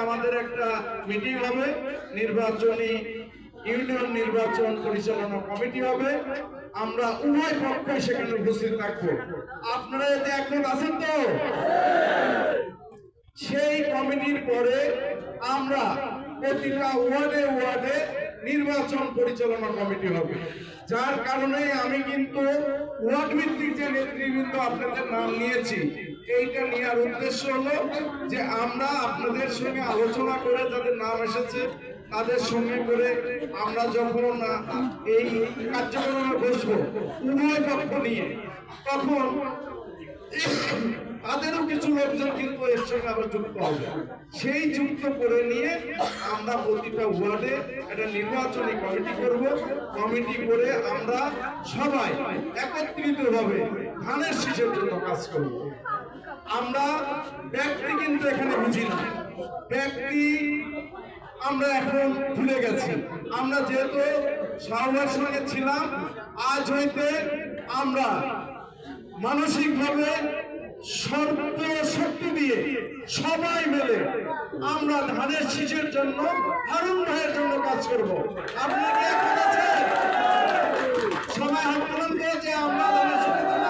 আমাদের একটা মিটিং হবে, নির্বাচনী ইউনিয়ন নির্বাচন পরিচালনা কমিটি হবে। আমরা উভয় পক্ষই সেখানে উপস্থিত থাকবো। আপনারা এতে একমত আছেন তো? সেই কমিটির পরে আমরা প্রতিটা ওয়ার্ডে ওয়ার্ডে নির্বাচন পরিচালনা কমিটি হবে, যার কারণে আমি কিন্তু ওয়ার্ড ভিত্তিক যে নেতৃবৃন্দ আপনাদের নাম নিয়েছি, এইটা নেওয়ার উদ্দেশ্য হলো যে আমরা আপনাদের সঙ্গে আলোচনা করে যাদের নাম এসেছে তাদের সঙ্গে করে আমরা যখন এই কার্যক্রমে বসবো উভয় পক্ষ নিয়ে, তখন তাদেরও কিছু লোকজন কিন্তু এর সঙ্গে আবার যুক্ত হবে। সেই যুক্ত করে নিয়ে আমরা প্রতিটা ওয়ার্ডে একটা নির্বাচনী কমিটি করব। কমিটি করে আমরা সবাই একত্রিতভাবে ধানের শীষের জন্য কাজ করব। আমরা ব্যক্তি কিন্তু এখানে বুঝি না, ব্যক্তি আমরা এখন ভুলে গেছি। আমরা যেহেতু সবার সঙ্গে ছিলাম, আজ হইতে আমরা মানসিকভাবে সর্বশক্তি দিয়ে সবাই মিলে আমরা ধানের শীষের জন্য, হারুন ভাইয়ের জন্য কাজ করব। আপনাকে সবাই হাত তুলুন যে আমরা ধানের শীষের জন্য।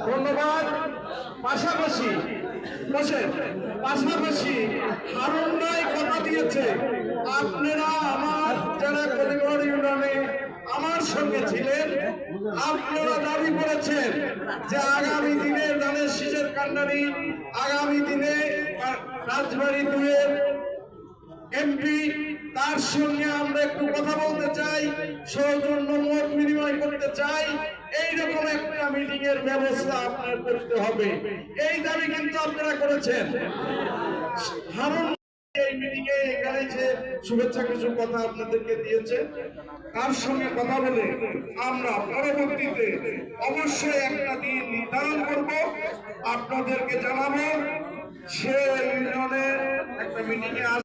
ধন্যবাদ। পাশাপাশি হারুন ভাই কথা দিয়েছে, আপনারা আমার যারা কলিগড় ইউনিয়নে আমার সঙ্গে ছিলেন, আপনারা দাবি করেছেন যে আগামী দিনে ধানের শীষের কান্ডারি, আগামী দিনে রাজবাড়ী 2-এর এমপি, তার সঙ্গে আমরা একটু কথা বলতে চাই, সৌজন্য মত বিনিময় করতে চাই। এইরকম একটা মিটিং এর ব্যবস্থা আপনার করতে হবে, এই দাবি কিন্তু আপনারা করেছেন। হারুন এই মিটিং এ এখানে যে শুভেচ্ছা কিছু কথা আপনাদেরকে দিয়েছে, তার সঙ্গে কথা বলে আমরা পরবর্তীতে অবশ্যই একটা দিন নির্ধারণ করব, আপনাদেরকে জানাবো। সে ইউনিয়নের একটা মিটিং এ